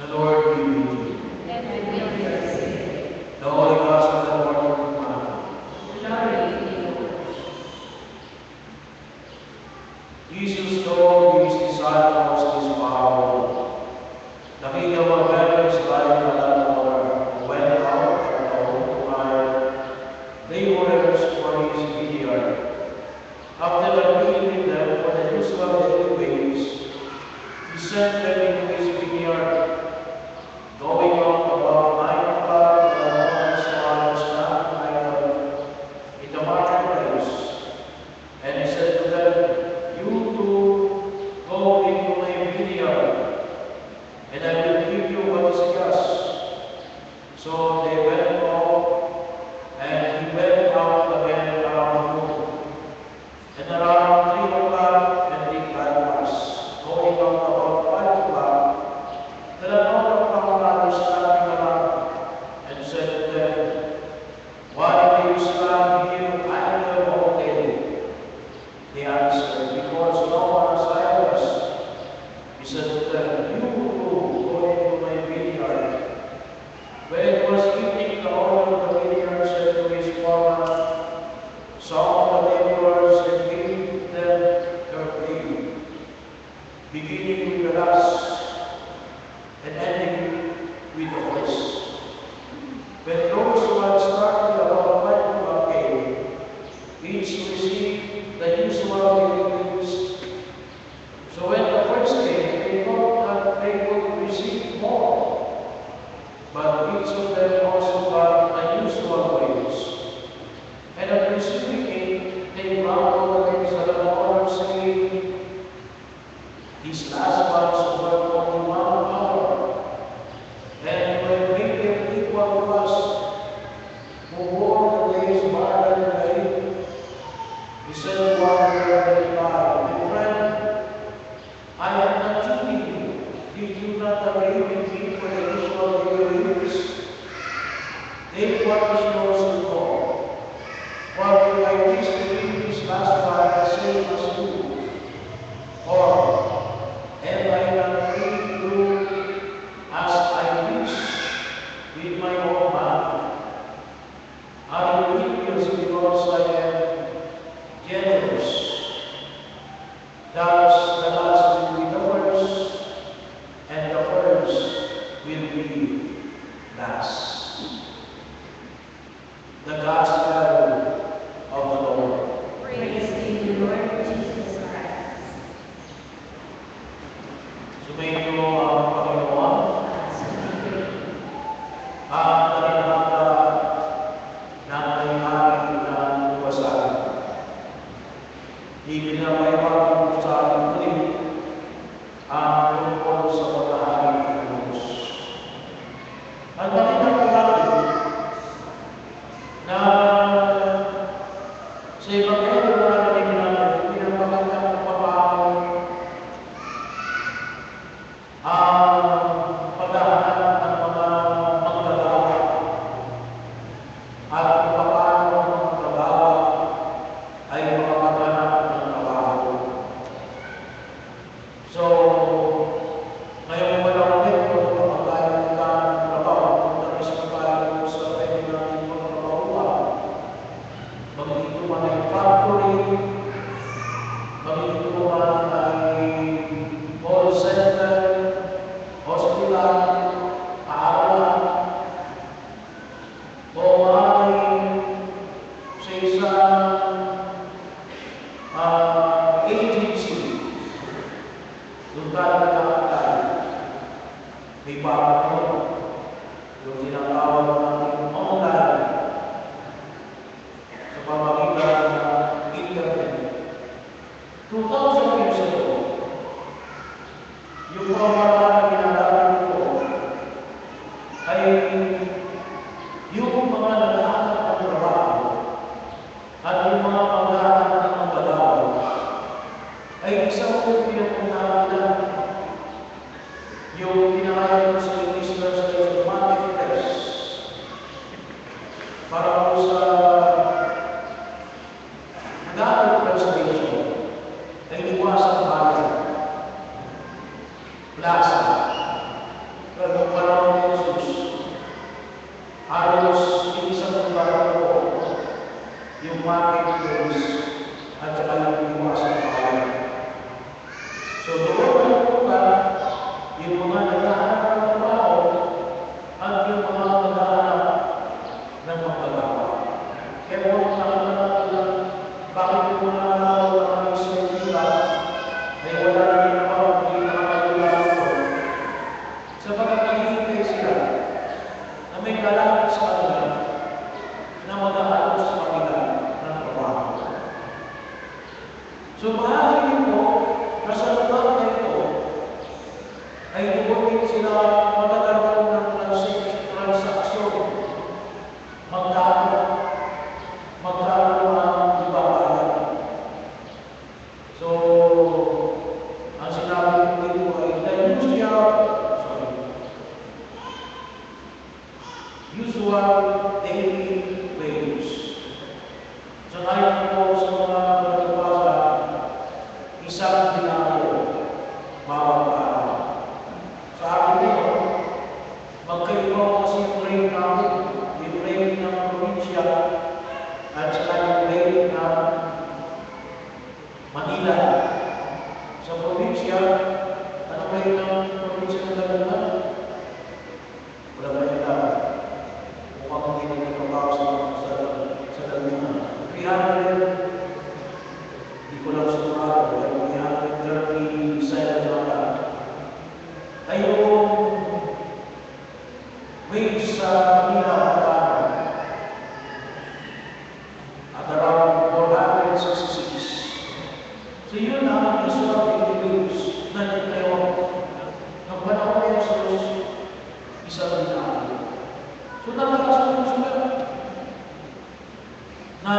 The Lord be with you. And with your spirit. The Holy Gospel according to Matthew. Glory to you, Lord. Jesus told his disciples this parable. The kingdom of heaven is like a landowner who went out from the home to hire laborers for his vineyard. After agreeing with them for the usual daily wage, he sent them into his vineyard. Going out about 9 o'clock, the owners found standing idle in the marketplace, and he said to them, "You too go into my vineyard, and I will give you what is yours." So they went off, and he went out again around noon. And around 3 o'clock, and did likewise, going out about 5 o'clock. Then another crowd standing around, and said to them, "Why do you stand here idle all day?" They answered, "Because no one has hired us." He said to them, "You too go into my vineyard." When it was evening, the owner of the vineyard said to his foreman, "Some of the laborers and gave them their pay, beginning with the last and ending with the first." When those who had started about 5 o'clock came, each received the usual daily wage. So when the first came, they thought that they would receive more, but each of them also got the usual wage. And at receiving it, they grumbled against the owner, saying, "These last ones worked only 1 hour, and you have made them equal to us, who bore the day's burden and weight." He said to one of them, and replied, "My friend, I am not cheating you. Did you not agree with me for the usual daily wage? Take what is yours to go. For I wish to give this last one the same as you. Or am I not free to do as I wish with my own hand? I am envious because I am generous. Thus the last will be the first, and the first will be last." The Gospel of the Lord. Praise to you, Lord Jesus Christ. Sumainyo ang Panginoon at nalinahanda ng may-ari ng lupasan. Ipinapayapang sa ating muli ang tungkol sa paghahari ng Diyos. At makita po natin na sa Ebanghelyo na narinig natin, pinapakita kung paano ang paghahanap ng mga manggagawa at kung paano ang mga manggagawa ay makapaghanap ng trabaho. So, ngayong walang ulit, kung kapag tayo nagkaroon ng trabaho, kung nabis pa tayo sa pwede natin magtrabahuan, magdito man ay factory, magdito man ay call center, hospital, paaralan, o maaaring sa isang agency, doon tayo nagkakatay. May paano yung tinatawag natin online sa pamamagitan ng internet. 2,000 years ago, yung pamamaraan na ginagamit ko ay yung mga naghahanap ng trabaho at yung mga maghahanap ng manggagawa ay isang pinag-unahan yung pinahayag ko sa listeners sa automatic test para po sa Tagalog translation ay iwasan tayo. Plus, Sapagkat naghihintay sila na may lalapit sa kanila na mag-aalok sa kanila ng trabaho. So maaaring po, nasa lugar na ito, ay doon sila magkakaroon ng transaksyon, magkakaroon ng ibabayan. So, ang sinabi ko dito ay usual daily wage. So, ngayon po sa mga nagpasa, isang dinaryo bawat araw. Sa akin dito, magkaiba kasi yung rate namin, yung rate ng probinsya at saka yung rate ng Manila. Sa probinsya, ano rate ng probinsya ng Laguna? Wala ba yung tao? Mukhang hindi nagpapaw sa Laguna. 300, hindi ko lang sigurado, pero 337 lang. Ay yung wage sa Manila at around 466. So yun ang usual daily wage na nagtayo ng panahon ni Jesus, isang dinaryo. So nakakasunod sila na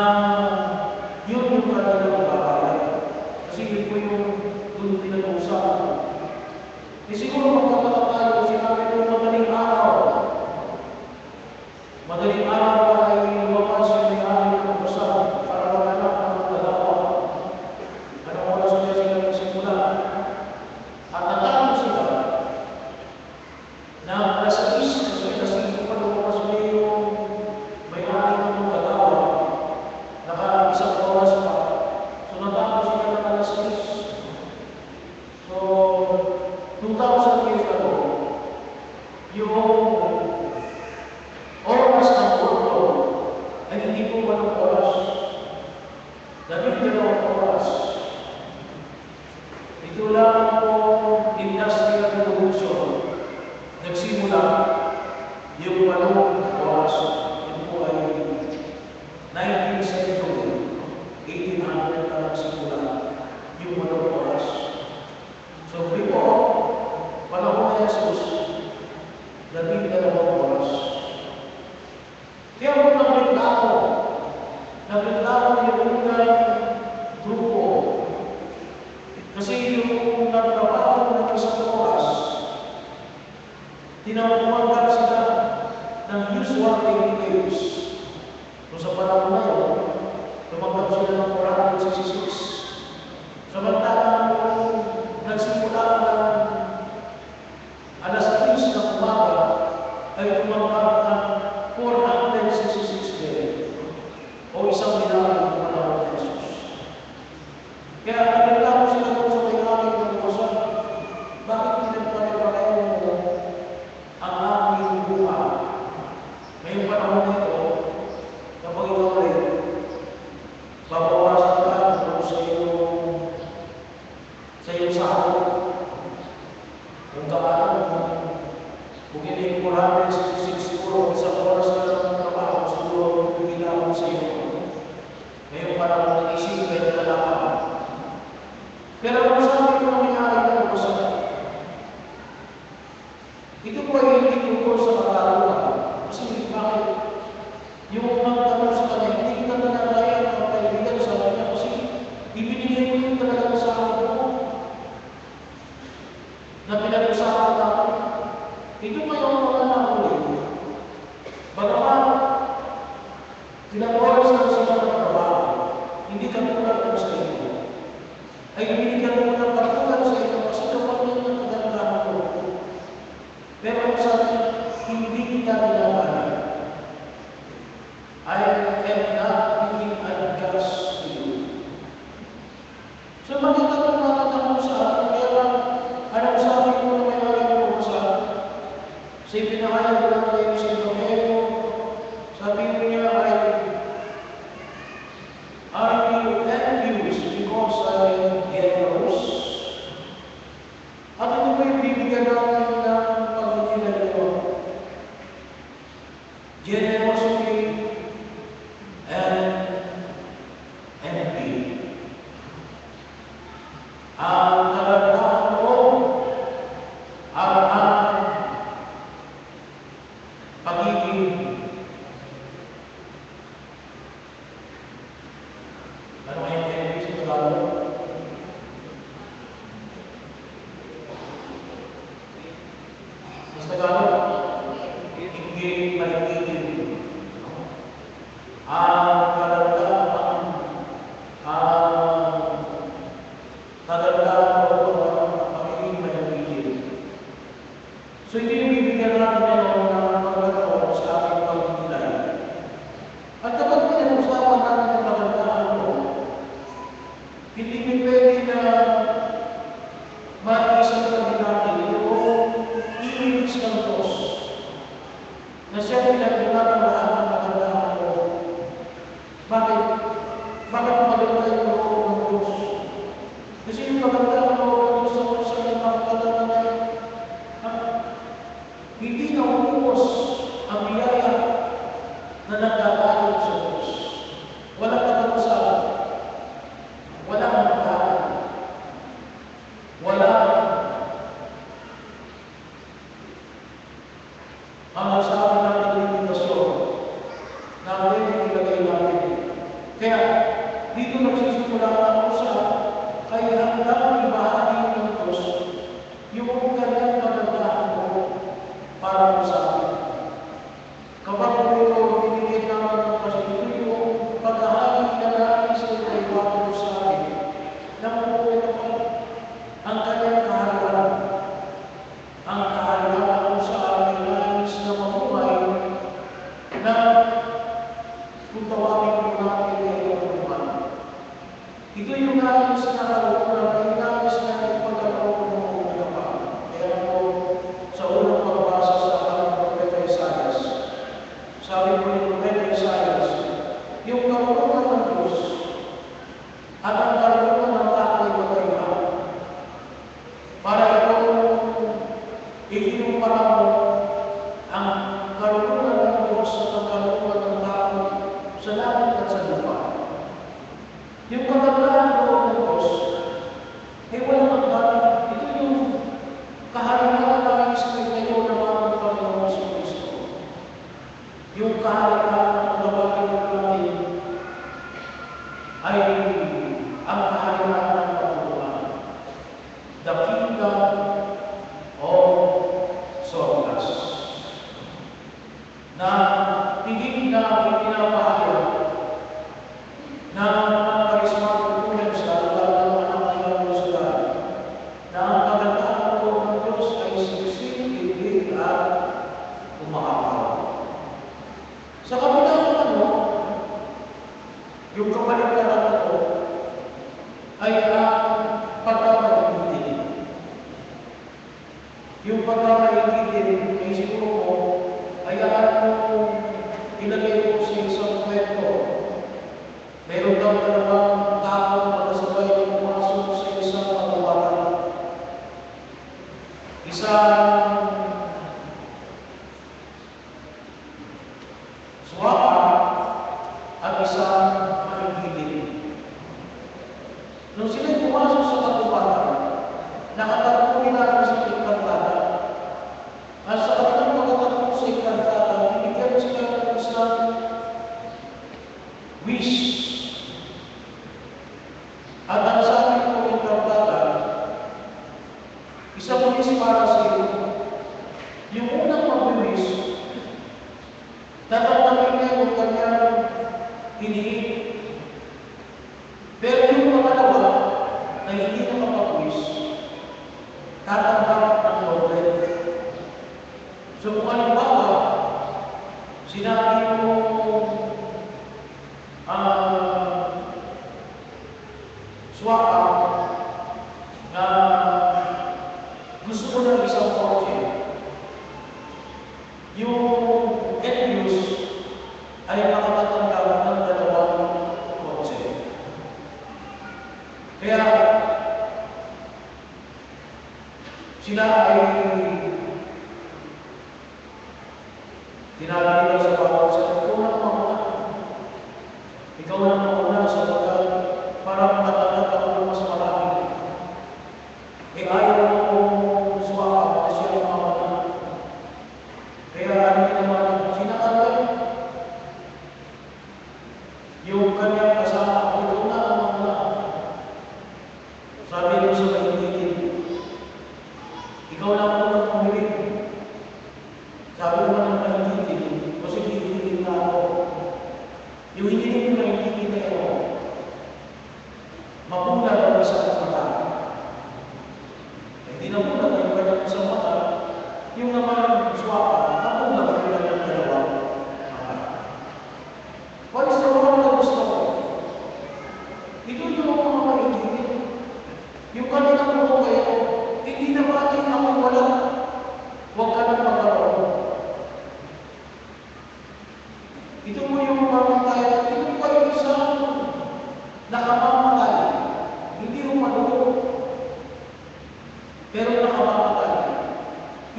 yun yung kanilang babayan. Kasi yun po yung doon pinag-uusapan. E siguro magkakatayo, sinabi ko madaling araw. Madaling araw ay lumabas yung may-ari ng basahan para maganap ng dalawa. Anong oras na sila nagsimula? At natapos sila na nasa east, kasi nasa east pa lumabas na yung may-ari ng dalawa. Naka-isang oras pa. So natapos sila na alas 6. So, 2,000 years ago, yung oras ng mundo ay hindi po 8 oras. 12 oras. Ito lang po industrial revolution. Nagsimula yung 8 oras. Ito po ay 19th century. 1800 na nagsimula yung 8 oras. So before, panahon ni Jesus, 12 oras. Kaya kung nagreklamo yung unang grupo, kasi yung nagtrabaho ng isang oras, tinawagan sila ng usual daily wage. So sa panahon na yun, tumanggap sila ng 466. Samantalang nagsimula ng alas 3 ng umaga ay tumanggap ng 466 din o isang dinaryo ng panahon ng Jesus. Kaya nagreklamo sila doon sa may-ari ng basahan, bakit pinagpapalagay mo ang aming buha? Ngayong panahon na ito, kapag ikaw ay babawasan ka doon sa iyong sahod. Kung hindi 466 siguro, isang oras na lang ng trabaho, siguro bigyan sa iyo. Ngayon parang nag-isip kayo na lalakad. Pero kung sabi ko na may-ari ng basahan, ito po ay hindi tungkol sa pagkaluan. Kasi bakit? Yung magtanong sa kanya, hindi kita nalalayan ang kaibigan sa kanya kasi ibinigay mo yung talagang sa akin mo na pinag-usapan natin. Ito pa yung mga nahuli. Bagaman, ilang oras na sila ng trabaho, hindi ka tulad sa iyo. Ay binigyan mo ng katulad sa iyo kasi kapag yan ang nagandaan mo. Pero ang sabi, hindi kita nilabanan. I am not being unjust to you. So makita mo natin ang sa akin, kaya anong sabi ko na may-ari mo sa akin? Sa pinakaya ko lang kayo sa Evangelyo, sabi niya ay, are you envious because I get rose? At ito po yung bibigyan namin ng pag ito yung bibigyan natin ngayon ng pagkataon sa ating pagpipilay. At kapag pinag-usapan natin ang kagandahan mo, hindi pwede na maiisang kami natin yung image ng Diyos na siya pinag-usapan lahat ng kagandahan mo. Bakit? Bakit maganda yung loob ng Diyos? Kasi yung kagandahan ng loob ng Diyos sa kung saan yung makakataon na hindi na umubos ang biyaya na nagkakaroon sa Diyos. Walang katapusan. Walang hanggan. Walang hanggang sa amin natin limitasyon na pwede ilagay natin. Kaya, dito nagsisimula ang usa ay hanggang ibahagi ng Diyos yung kanyang kagandahan mo para po sa amin. Kapag po ito binigyan namin ng pasito yung paghahagi na namin sa ito ay sa amin, naman po ito ang kanyang kahalagan. Ang kahalagan po sa amin nais na mabuhay na kung tawagin po natin ay ito. Ito yung nais na kalaunan, ay nais na ipagkalaunan ng ugapan. Kaya po, sa unang pagbasa sa ating Propeta Isaias, sabi po ni Propeta Isaias, yung kalaunan ng Diyos at ang kalaunan ng tao ay magkaiba. Para itong ikinumpara mo ang kalaunan ng Diyos at ang kalaunan ng tao sa langit at sa lupa. Yung kagandahan ng Diyos, ay walang magbago. Ito yung kahalagan na nais na itayo naman ng Panginoon sa Kristo. Yung kahalagan na nabagay natin ay ang kahalagan ng pagkuhan. The kingdom of Sorgas. Na tigil na pinapahayag na karismatik tulad sa lugar ng anak ng Jerusalem, na ang kagandahan po ng Diyos ay siksik, ibig at umakapaw. Sa kabila ng yung kapaligtaran ito ay ang pagkakaintindihan. Yung pagkakaintindihan ay siguro ko ay ang ilagay ko sa isang kwento. Meron daw dalawang tao magkasabay ng pumasok sa isang katuwatan. Isang suwaka at isang manggigilid. Nung sila'y pumasok sa katuwatan, nakatakbo nila sa ikantada. At sa kanilang pagkatakbo sa ikantada, binigyan sila ng isang wish. At ang sabi ko ng kapatid, isang wish para sa iyo. Yung unang mag-wish, tatanggapin niya yung kanyang hinihingi. Pero yung pangalawa na hindi na makapag-wish, tatanggap ng doble. So kung halimbawa, sinabi mo suwaka na gusto ko ng isang kotse, yung Elius ay makakatanggap ng dalawang kotse. Kaya sila ay tinabi nila sa bawat sa ikaw na mauna sa bagal para matatanggap ako ng mas marami. Ayaw akong suwaka na siya ang mauna. Kaya ano naman, sinakagay yung kanyang kasama, ito na ang mauna. Sabi nyo sa kaibigan, ikaw na ako ng pumilig. Sabi mo ng kaibigan, kasi kaibigan na ako. Yung hindi mo na kaibigan na ako, mapula daw sa mata. Hindi na muna tayo kanyang sa mata, yung naman swapa, ako lang ng dalawang mga. What is the one na gusto ko? Ito yung mga kaibigan. Yung kanilang buong kayo, hindi na bakit ako wala. Huwag ka nang magkaroon. Ito mo yung mamatay. Ito mo kayo isang nakamamatay. Hindi mo malulog. Pero nakamamatay.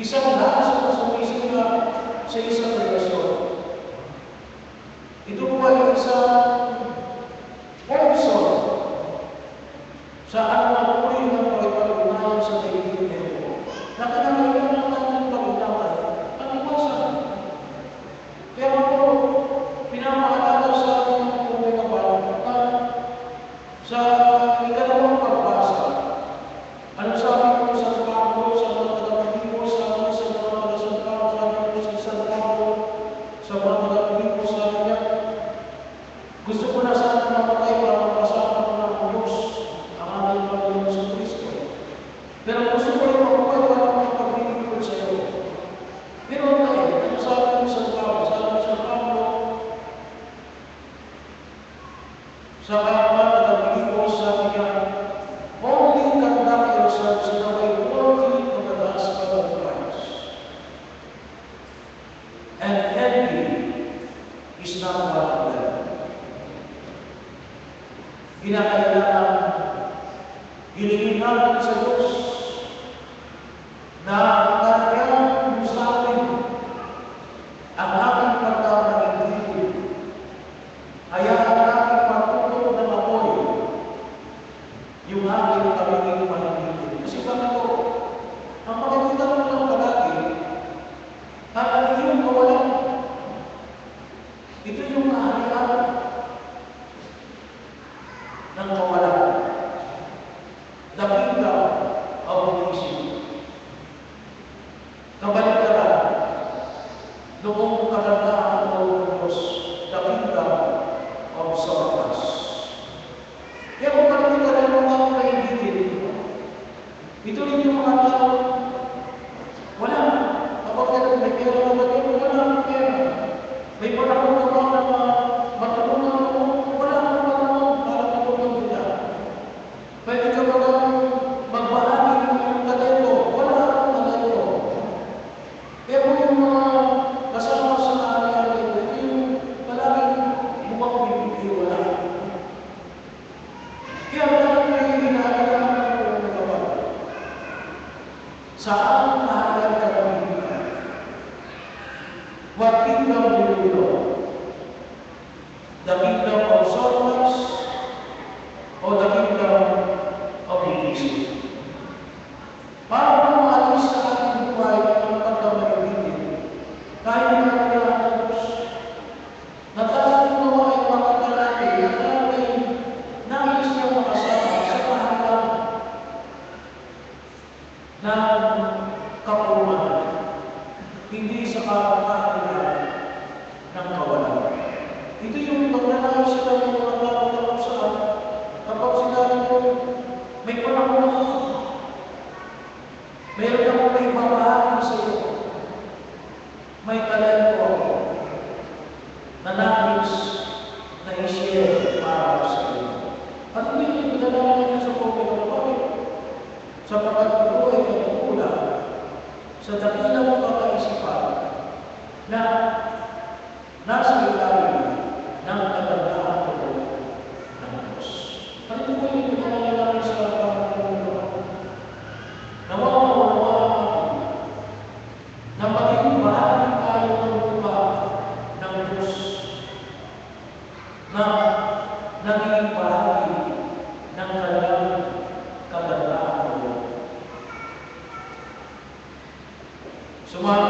Isang lakas na sumising na sa isang relasyon. Ito po ay isang poison sa anumang uri ng pagpapatunayan sa kaibigan nito. Nakinangailan ng natin pag-unawan ang iwasan. Kaya po, pinapakalaga sa ating mga kumikapan na sa ikalawang pagbasa, ano sabi ko sa Pablo, sa mga taga-Pilipos, sabi sa mga taga-Santiago, sabi ko sa Santiago, sa mga taga-Pilipos, sabi niya, gusto ko na sana mamatay para makasama ko ng Diyos, ang ating Panginoon sa Kristo. Pero gusto ko rin mabuhay para makapag-Pilipos sa iyo. Pero tayo, ano sabi ko sa Pablo? Sabi ko sa Pablo, sa mga taga-Pilipos, sabi niya, only conduct yourselves in a way worthy of the gospel of Christ. And envy is not one of them. Kinakailangan hilingin natin sa Diyos na kanyang usapin ang aking pagkakaintindihan. Hayaan natin patutok ng apoy yung aking pagiging maninigin. Kasi bakit po, ang makikita mo ng palagi, ang iyong kawalan. Ito yung kahalian ng kawalan. The kingdom of division. Kabaligtaran, noong kagandahan ng Diyos, the kingdom of sorrows. Kaya kung kabaligtaran ng mga kaibigan, ito rin yung mga tao, wala. Kapag may pera na ba yun? Wala ang pera. May panahon na ba na matulungan ako? Wala akong panahon para matulungan nila. Pwede ka ba magbahagi ng iyong talento? Wala akong talento. Kaya kung yung mga kasama sa kahalian, ito yung palaging mukhang bibigay wala. Kaya parang may hinahalian ng mga kapag. Saan kahalian ka ng bibigay? What kingdom do you belong? The kingdom of sorrows or the kingdom of division? Para maalis sa ating buhay ang pagkamalibigin, tayo na kailangan ng Diyos. Na tayo nawa ay makakalaki, na tayo ay nais niya makasama sa kahalaman ng kapuluhan, hindi sa kapakahalan ng kawalan. Ito yung pagnanais sa ng mga tao na kung saan, kapag sinabi ko, may panahon ako, mayroon akong may babahagi sa iyo, may talento ako, na nais na i-share para sa iyo. At hindi yung pinanalaman niya sa pagkakas ng Panginoon, sapagkat ito ay katulad sa dakilang pagkaisipan na nasa ilalim ng kagandahan ko ng Diyos. At ito po yung pinanalaman sa Panginoon. Nawawawala natin na maging bahagi tayo ng lupa ng Diyos na naging bahagi ng kanyang kagandahan ko. Sumama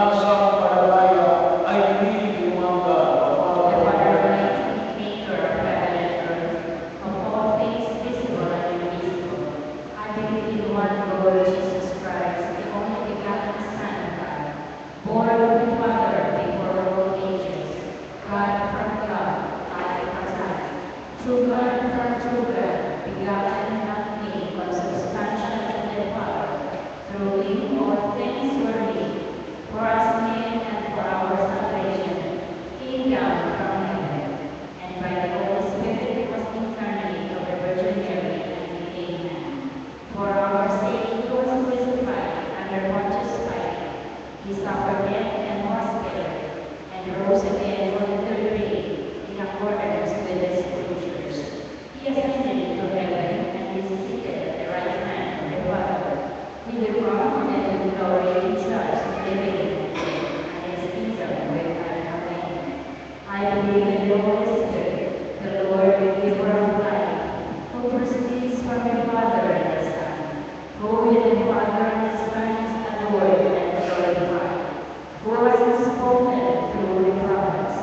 believe in the Holy Spirit, the Lord, the giver of life, who proceeds from the Father and the Son, who with the Father and the Son is adored and glorified, who has spoken through the prophets.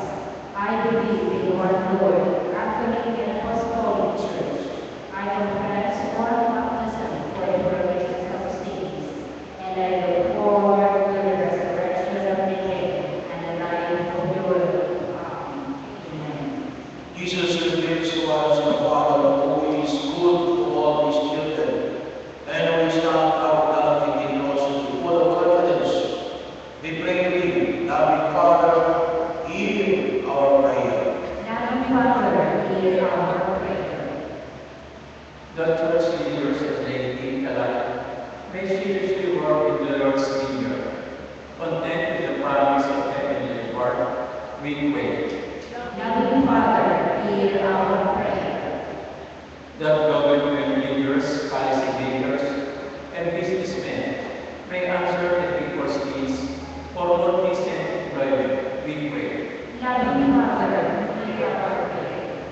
I believe in one Lord, Catholic and Apostolic Church. I confess one baptism for the forgiveness of sins, and I look forward to the resurrection of the dead and the life of the world. Amen. Jesus reveals to us the Father who is good to all his children, and who is not out acting in generosity, full of confidence. We pray to thee, loving Father, hear our prayer. Loving Father, hear our prayer. The church leaders of the alike may seriously work in the Lord's vineyard. Content with the promise of heavenly reward, we pray. Loving Father, hear our prayer. That government leaders, policy makers, and businessmen may answer the people's needs for more decent employment, we pray. Loving Father, hear our prayer.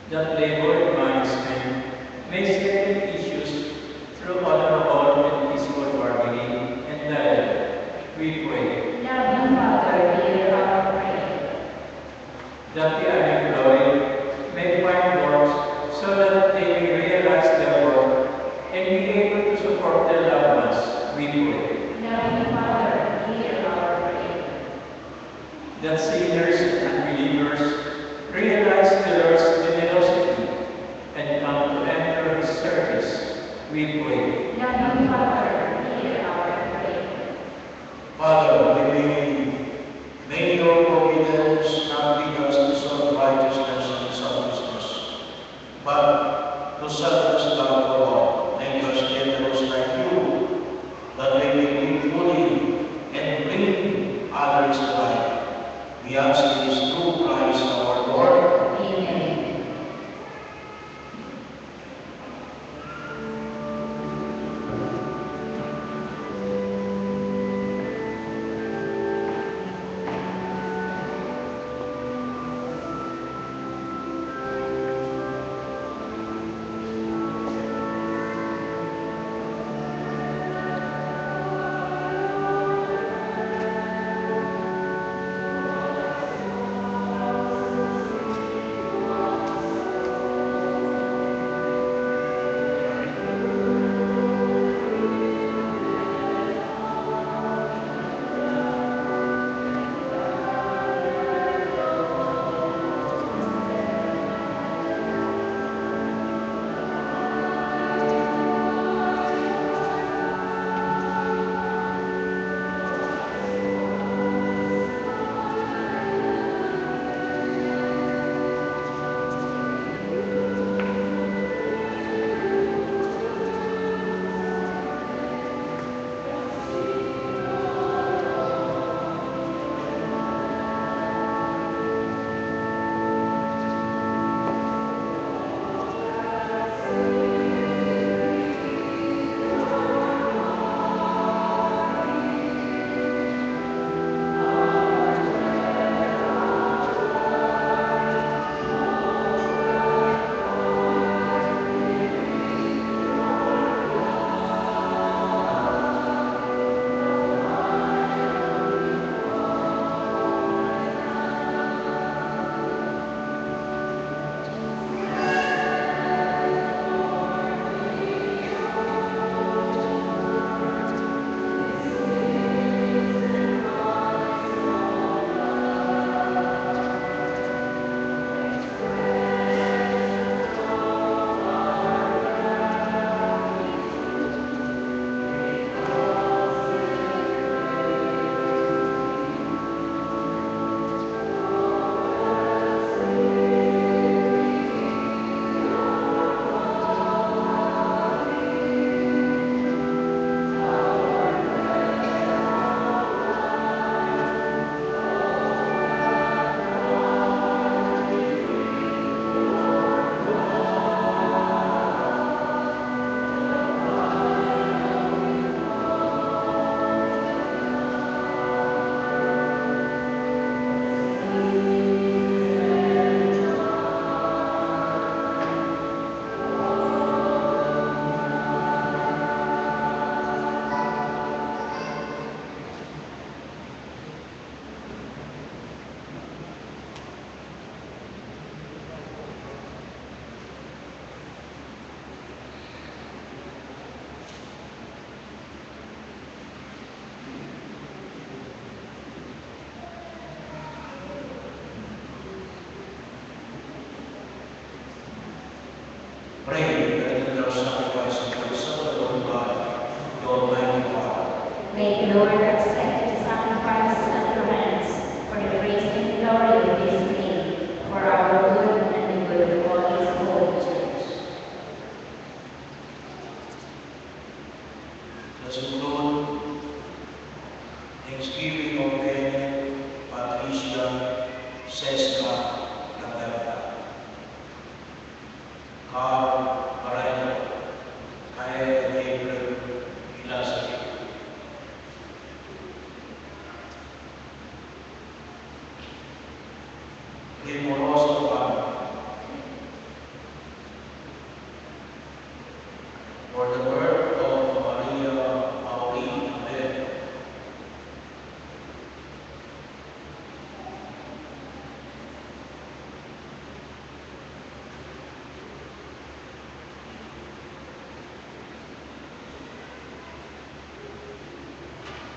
That labor management may settle issues through honorable and peaceful bargaining and dialogue, we pray. Loving Father, hear our prayer. That the unemployed may find work so that they may realize their worth and be able to support their loved ones, we pray. Loving Father, hear our prayer. That sinners and believers realize the Lord's generosity and come to enter His service, we pray. Loving Father, hear our prayer. Father, we may your providence not lead us to self-righteousness and selfishness, but to selfless love for all. Make us generous like you, that we may live fully and bring others to life. We ask this through Christ our Lord. Amen. Primoroso Family. For the birth of Maria Pauline Abel.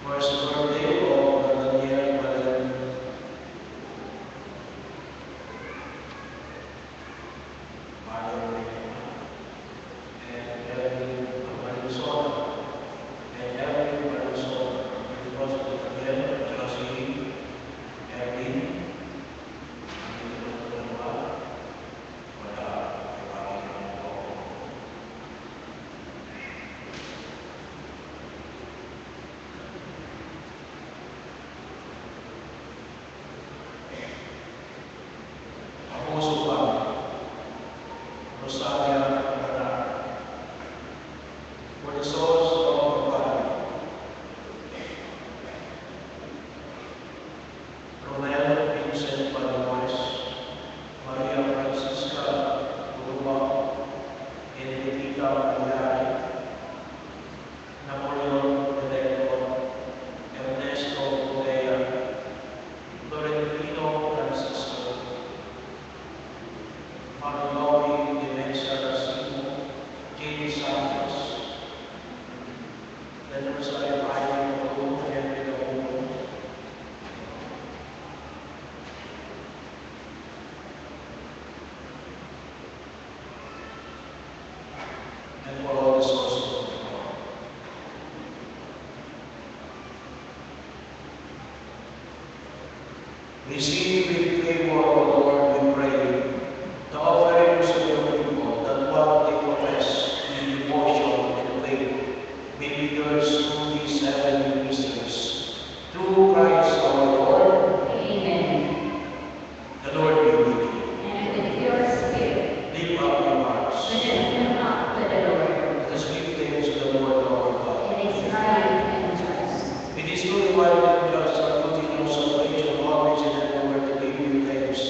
First birthday of Daniel Valen and Elvin Valenzuela. And Elvin Valenzuela. It was with Daniel, Josie, Elvin, Abuso Family. Rosalia Bernard. For the souls of the body. Romel Vincent Palomares, Maria Francisca Uruba, Enriqueta Magari, Napoleon Delecto, Ernesto Correa, Florentino Francisco, Marlowe Demensa Racimo, James Santos, Letters I Ryan Olu, Henry Olu, and for all the sources of the Lord. Receive with favor, O Lord, we pray, the offerings of your people, that what they profess in devotion and faith may be yours through these heavenly mysteries. Through Christ our Lord. Amen. The Lord be with you. And with your spirit, Lift up your hearts. lift them up to the Lord. Let us give thanks to the Lord our God. It is right and just. It is truly right and just, our duty and salvation, always and everywhere to give you thanks.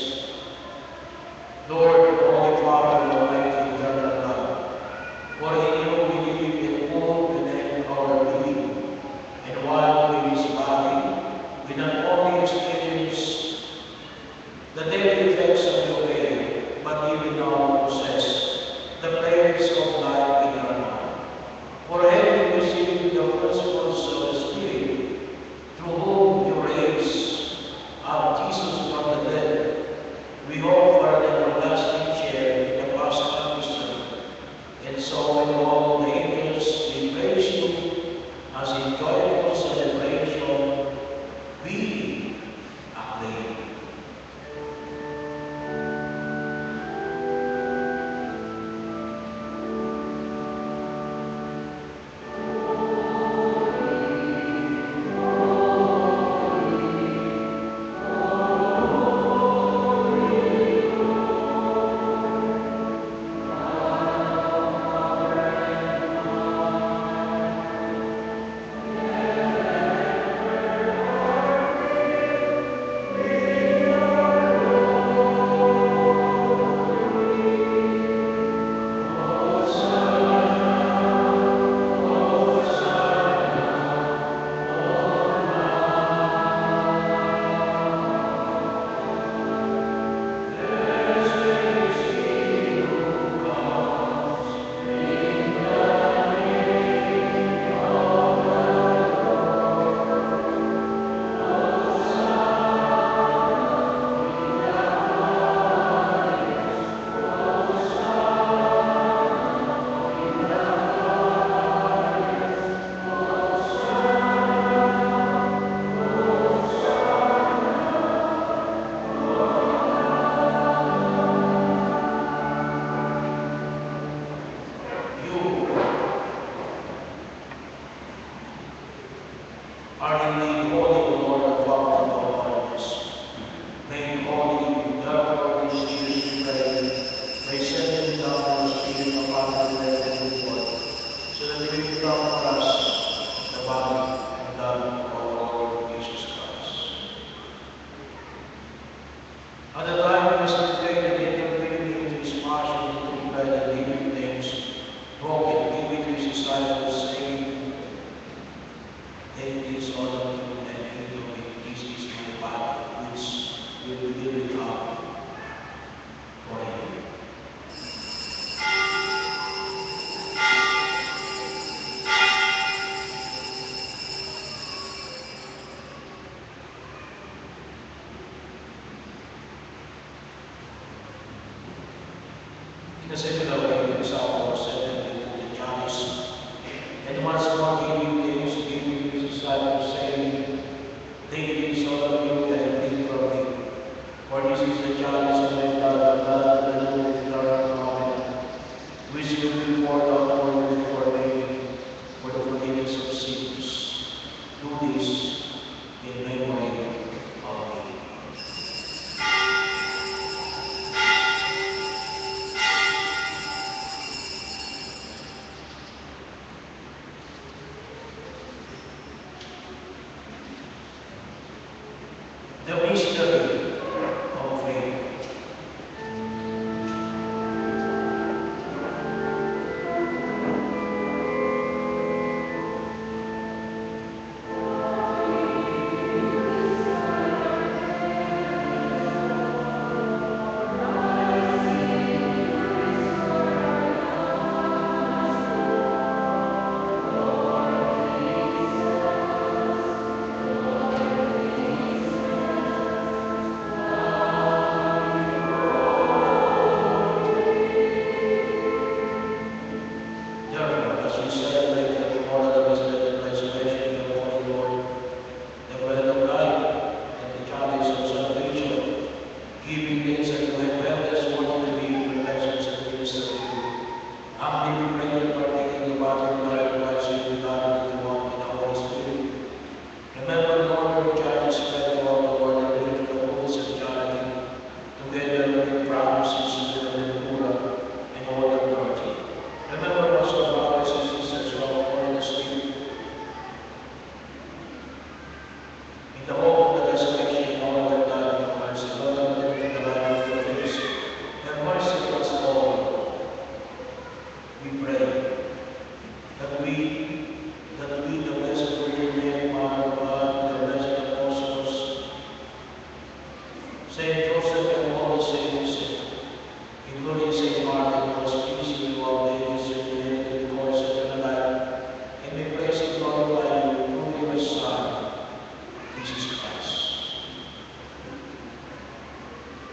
Lord, Holy Father, Almighty, eternal God, for in you we live and move and end our being. And while in his body, we not only experience the daily effects of your way, but even now possess the pleasures of life eternal. For having received the principles of the Spirit, through whom you raised up Jesus from the dead, we offer an everlasting share in the Paschal mystery. And so with all the angels we praise you as in joyful celebration we acclaim. Are indeed holy, O Lord, the fountain of all holiness. Make holy, therefore, these years we pray, by sending down your Spirit upon the dead and the poor, so that we may become for us the body and blood of our Lord Jesus Christ. At the time will give it up for him. In a similar way, the Psalm said that the chalice, and once more he gave his disciples, saying, take this, all of you, and drink from it. For this is the chalice of my blood, the blood of the new eternal covenant, which will be poured out for you for many, for the forgiveness of sins. Do this in memory of me. The mystery of faith. Therefore, as we celebrate the memorial of his death and resurrection in the Holy Lord, the bread of life and the chalice of salvation, giving thanks that you have helped us worthy to be in the presence and minister to you. Humbly we pray that partaking the body and blood of Christ, you will God with the one in the Holy Spirit. Remember, Lord, the chalice spread throughout the world and lift the hosts of charity, together with promises of the poor and all authority. Remember also brothers and sisters who are poor in the Spirit, in the hope of the resurrection of all that died in Christ, and all that live in the life of your face. Have mercy on us all, we pray, that we, the blessed Virgin Mary, Mother of God, the blessed apostles, Saint Joseph and all the saints, including Saint Martin, who was pleased with you all days, in the course of your life, and we praise and glorify you through your Son, Jesus Christ.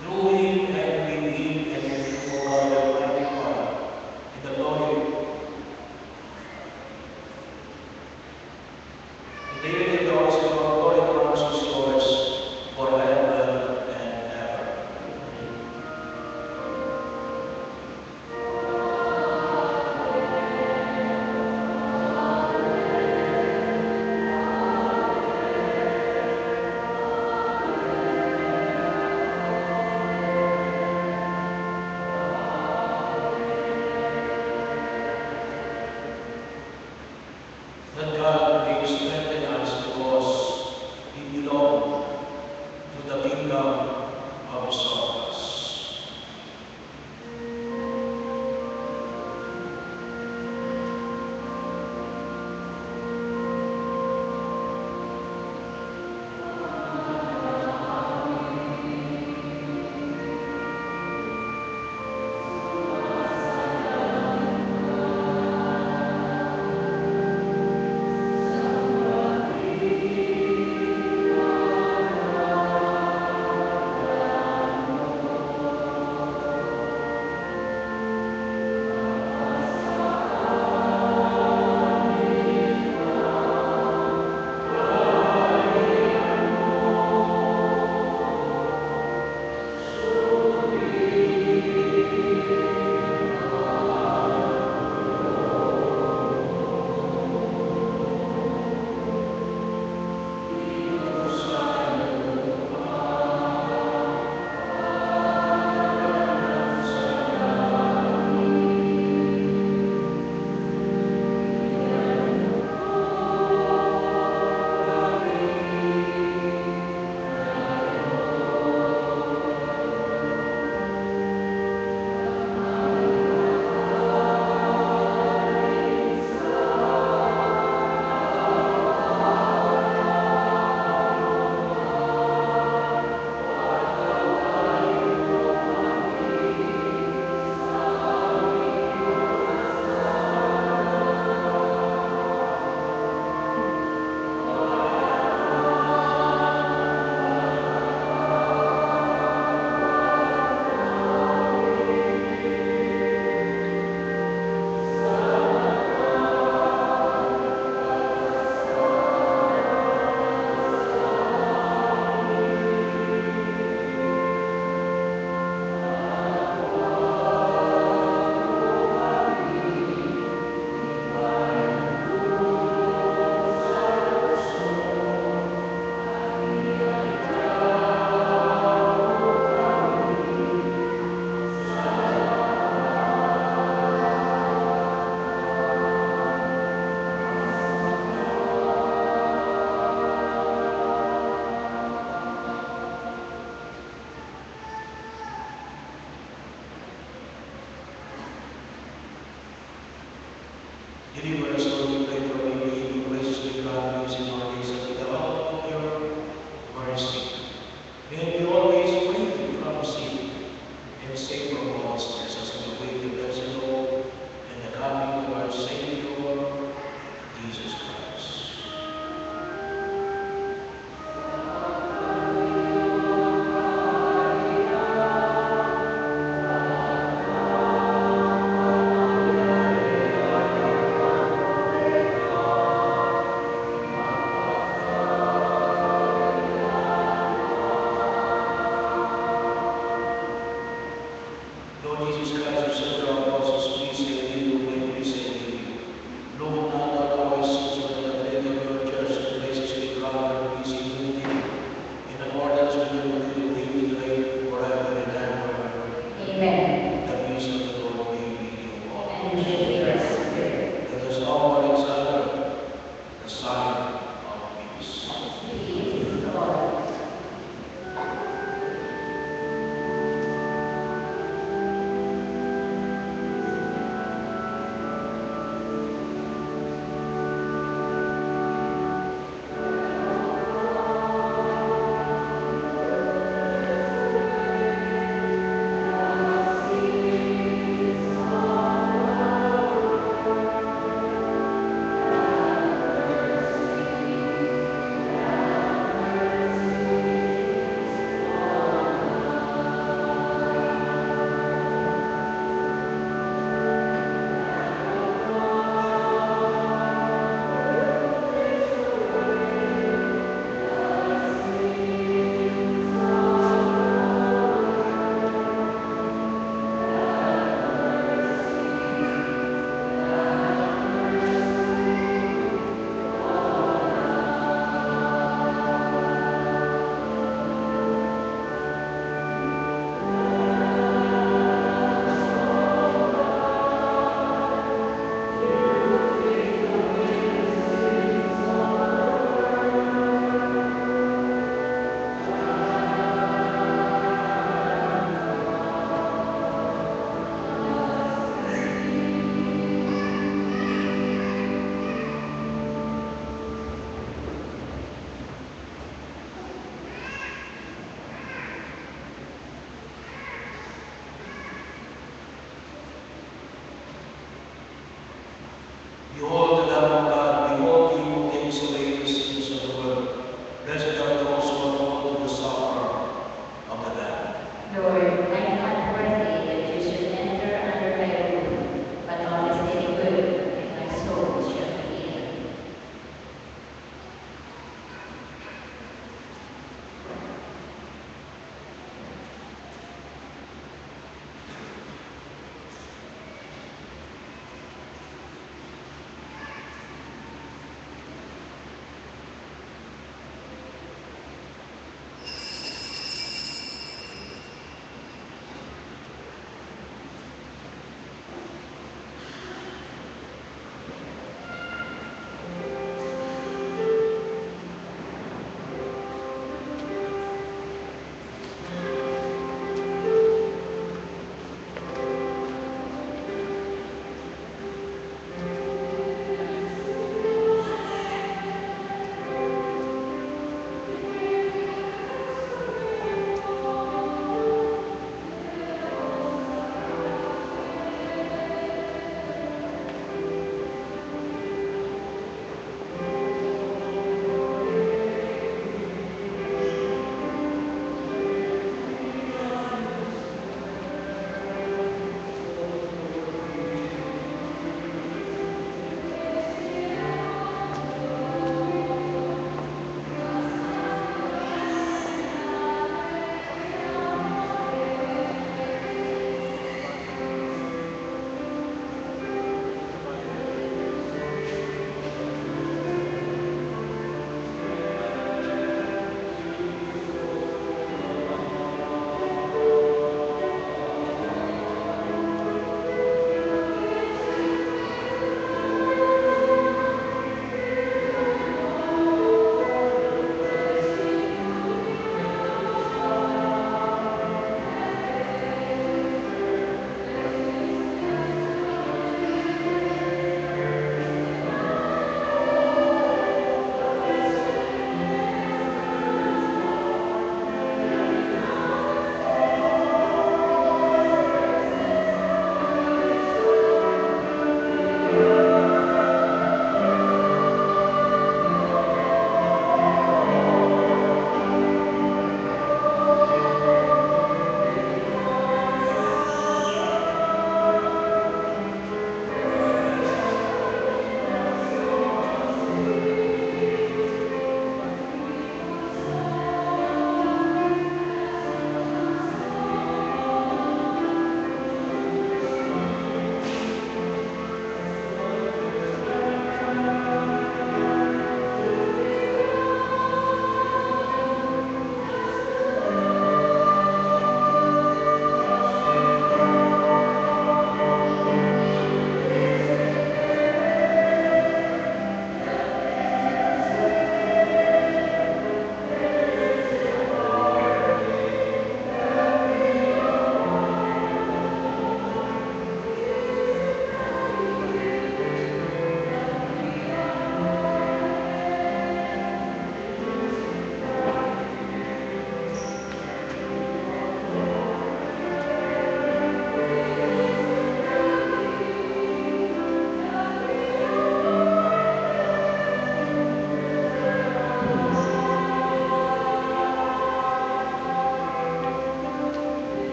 Through him and with him and with you, O God, Almighty Father, in the glory, in the unity of the Holy Spirit, our glory and honor is yours forever and ever. Deliver us, Lord, we pray, for we may be graciously granted in our days of the help of your mercy. May we always free from sin and safe from all snares as we await the blessed hope and the coming of our Savior, Jesus Christ.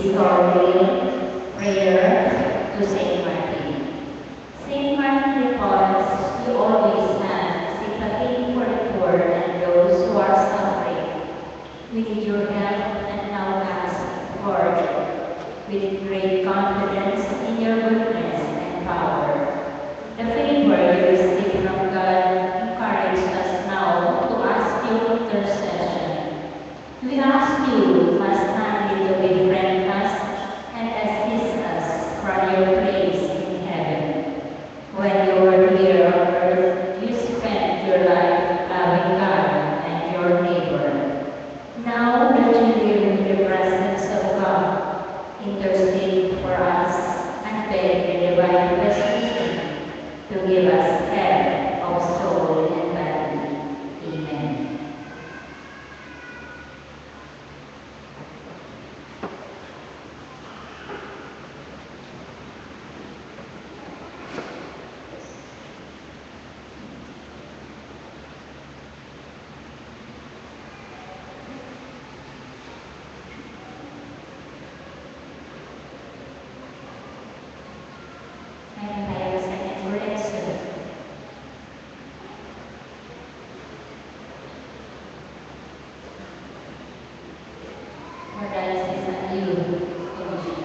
is our real prayer to Saint Martin. Saint Martin de Porres, you always have sympathy for the poor and those who are suffering. We need your help and now ask for it with great confidence in your goodness and power. The favor you receive from God encourages us now to ask your intercession. We ask you most kindly to befriend us and assist us from your place in heaven. When you were here on earth, you spent your life loving God and your neighbor. Now that you live in the presence of God, intercede for us and beg the divine presence to give us health of soul and body. Amen. Meron tayo sa influencer. For diocese and youth commission.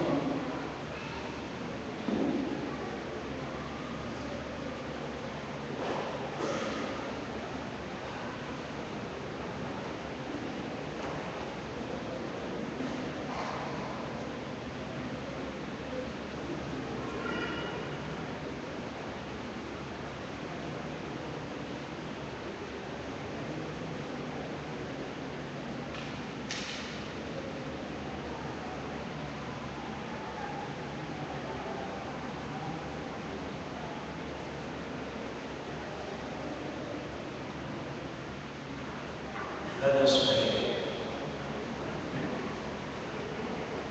Let us pray.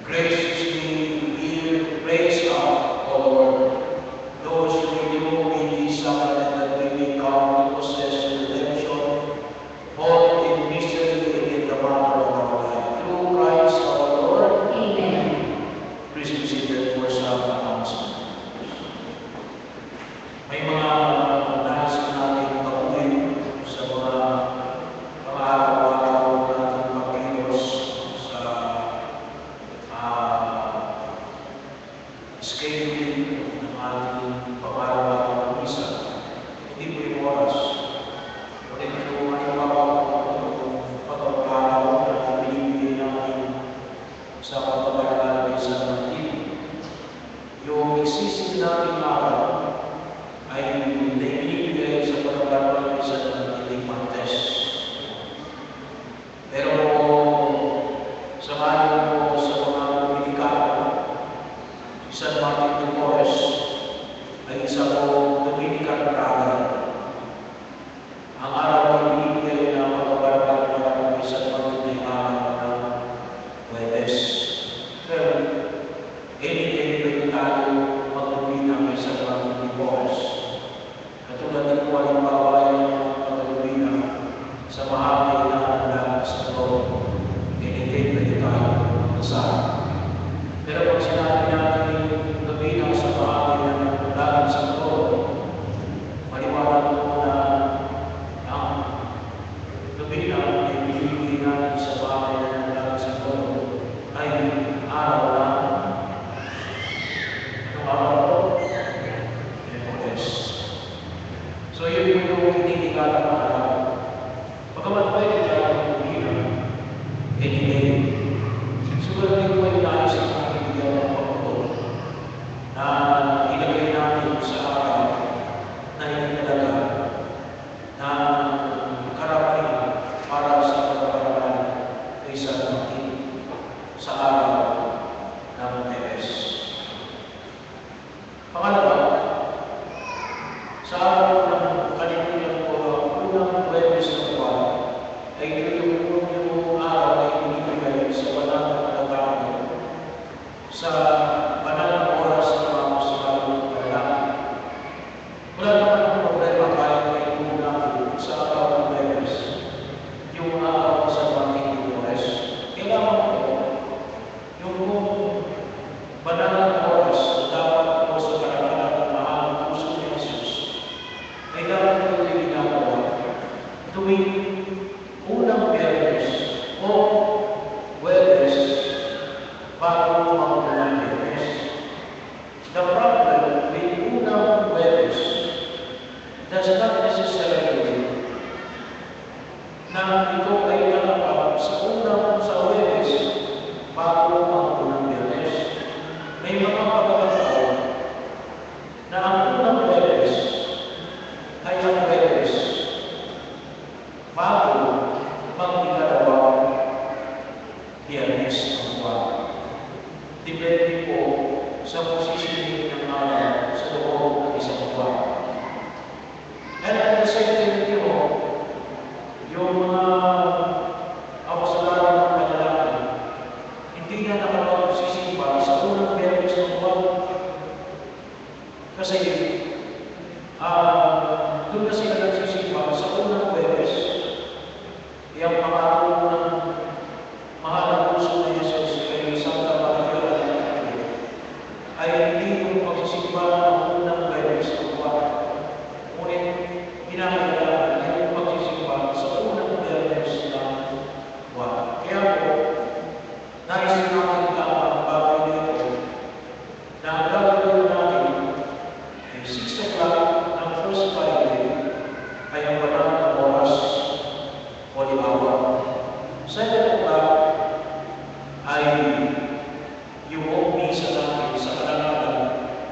Graciously hear, raise up, O Lord, those who you in this sacrament that we may come to possess redemption, both in mystery and in the matter of our life. Through Christ our Lord. Amen. Please be seated for some announcement. May mga nais natin gawin sa mga pang-araw-araw nating pagkilos sa scheduling ng ating pang-araw-araw na misa. Hindi po yung oras. Ulit po ay yung pag-araw na binibigay natin sa pagpapalaan ng San Martin. Yung existing nating araw ay naibigay sa pagpapalaan ng San Martin Martes. Pero sa ngayon po sa mga Dominikano, si San Martin de Porres ay isa po Dominican brother. Ang araw ay binibigay na pagpapalaan ng San Martin ay araw ng Huwebes. Pero anyday pwede tayo magdumina kay San Martin de Porres. Katulad ng po ang babae ng pagdumina sa mahamay na handa sa loob. Anyday pwede tayo magdasal. Pero pag sinabi natin lumina sa mahamay na handa sa loob, maliwanag po na ang lumina ay binibigay natin sa mahamay na handa sa loob ay araw na araw Miyerkules. So yun yung initingala ng araw. Pagkaman pwede tayo lumina anyday. Siguro din po yung nais sa ating bigyan ng Panginoon na ilagay natin sa araw na hindi talaga na karapayan para sa pagpapalaan kay San Martin sa araw ng Huwebes. Pangalawa, sa araw ng kalimutan po ang unang Huwebes ng buwan ay yung araw ay binibigay sa banal na pagkakataon sa banal na oras ng mga apostolado ng panalangin. Wala naman ang problema kahit may tulong natin sa araw ng Huwebes, yung araw sa San Martin de Porres. Kailangan po yung sa positioning ng araw sa loob ng isang buwan. And at the same time, yung mga apostolado ng panalangin, hindi na nakapagsisimba sa unang Biyernes ng buwan. Kasi doon na sila nagsisimba sa unang Biyernes. Yung pangatlo ng mahal na puso na Jesus kay Santa Maria ay hindi yung pagsisimba ng unang Biyernes ng buwan. Ngunit ginagawa yung pagsisimba sa unang Biyernes ng buwan. Kaya po, nais natin ang bagay nito na ang gagawin natin ay 6 o'clock ng first Friday ay ang banal na oras o limawa. 7 o'clock ay yung misa natin sa kalagalan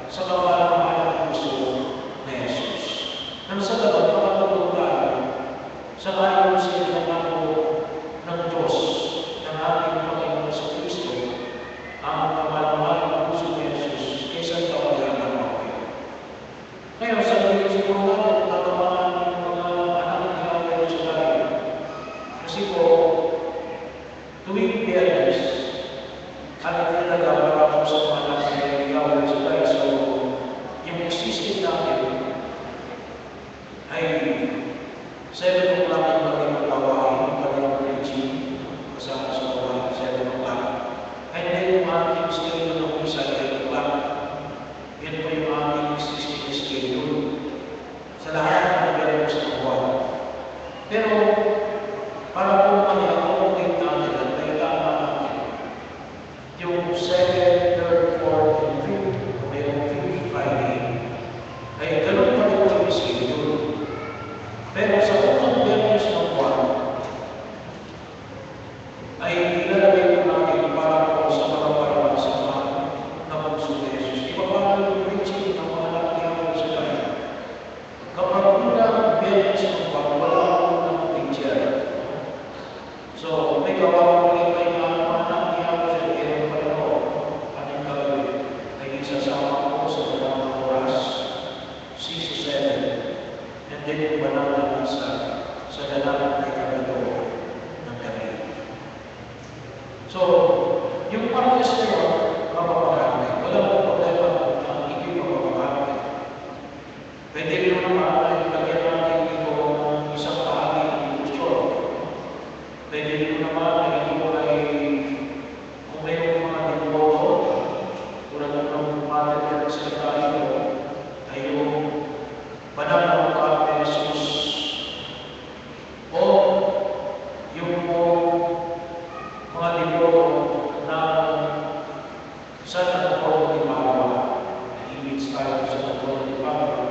sa kapal-mahal ng puso na Jesus. Nang sa gabi, makatulog tayo sa ayon sa pangako ng Diyos ng ating Panginoon sa Kristo ang kapal-mahal ng puso ni Jesus kaysa kawalan ng mga. Ngayon, sa mga siguro natin, tatamaan ng mga anak ng Yahweh sa tayo. Kasi po, tuwing Biyernes, ang talaga para po sa mga anak ng Yahweh sa tayo. So, yung system natin ay 7 o'clock ang kanyang pagkawain, ang kanyang preaching, kasama sa mga 7 o'clock. And then yung ating schedule ng isa, 8 o'clock. Yan po yung ating system schedule sa lahat ng Biyernes ng buwan. Pero, para po mag-accommodate natin at may tama natin, yung 2nd, 3rd, 4th, and 5th, may 5th Friday, ay ganun pa rin yung schedule. Pero sa unang Biyernes ng buwan, ay ilalagay po natin para po sa mga paramasamaan na puso ni Jesus. Ipapalo yung preaching ng mga anak ni Yahweh sa tayo. Kapag unang Biyernes ng buwan, wala po ng preacher. So, may gawa ko rin may mga anak ni Yahweh sa tayo pa rin ako. Anong gagawin? Ay isasama ko sa dalawang oras, 6 to 7. And then yung banal na misa sa dalawang ikabito ng gabi. So, yung Martes na yun, mapapakakit. Wala po problema ang hindi mapapakakit. Pwede rin naman ay lagyan natin dito ng isang bahagi ng diskusyon. Pwede rin naman ay ito ay kung mayroong mga dinuoto, tulad ng material sa tayo, ay yung banal na mukha ni Jesus o yung mga libro na San Antonio de Padua, image tayo sa San Antonio de Padua,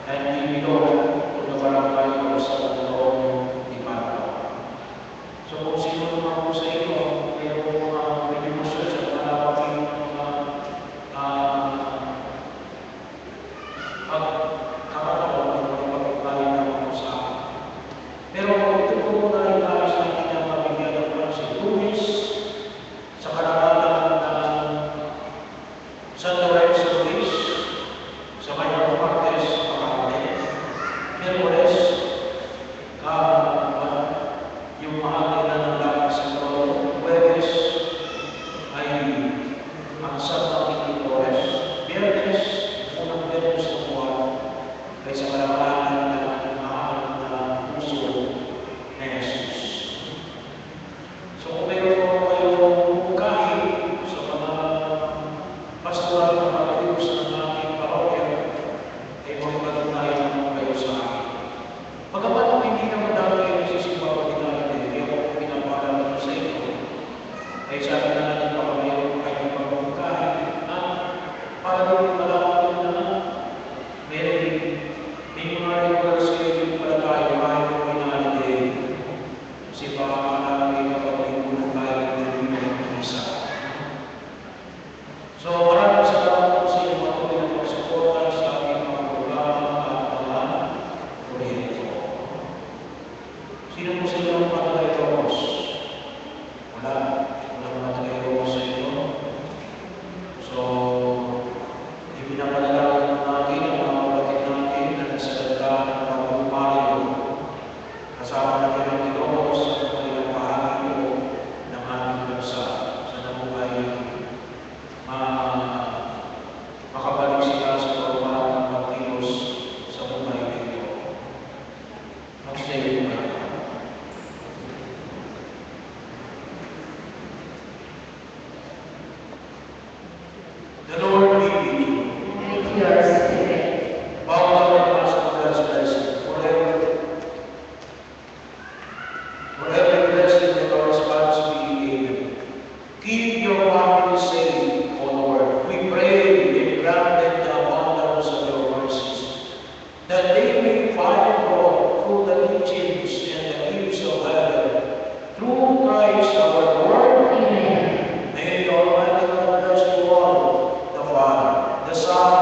and ibigong kung na barangay ko sa San Antonio de Padua. So kung sino naman po sa inyo, mayroong mga devotion sa panalawin ng mga pagkakataon ng mga pagkakalin ng mga sa akin. Pero ito po muna rin tayo sa ating mabigyan ng pansin. Lunes, sa kalagalan ng San Lorenzo Luis, sa kanyang Martes, Pagkakate. Miyerkules, yung mahal na ng lahat sa Lord. Huwebes ay ang Santa Flores. Biyernes, unang Biyernes ng buwan, ay sa kalagalan ng mahal na puso ni Jesus. So kung mayroon po kayong mungkahi sa mga pastoral na mag-ayos ng ating parokya, ay magpatunayan naman kayo sa akin. Pagkapat kung hindi naman dahil kayo nagsisimba o ginagawa, hindi ako pinapaalala sa inyo, ay sabi na natin baka mayroon kayong pagmungkahi na para din malaman na may mga regular schedule pala tayo kahit kung pinalitin. Kasi baka namin kapag inunan tayo ng isa. So maraming salamat po sa inyo patuloy na pagsuporta sa ating mga programa at mga proyekto. Sino po sa inyo ang mga tagay-robos? Wala. Wala mga tagay-robos sa inyo. So, with your spirit. Bow down and ask for God's blessing forever. For every blessing that our response be able. Keep your family safe, O Lord. We pray and grant them the abundance of your mercies, that they may find God through the teachings and the gifts of heaven. Through Christ our Lord. Amen. May the Almighty God bless you all, the Father, the Son,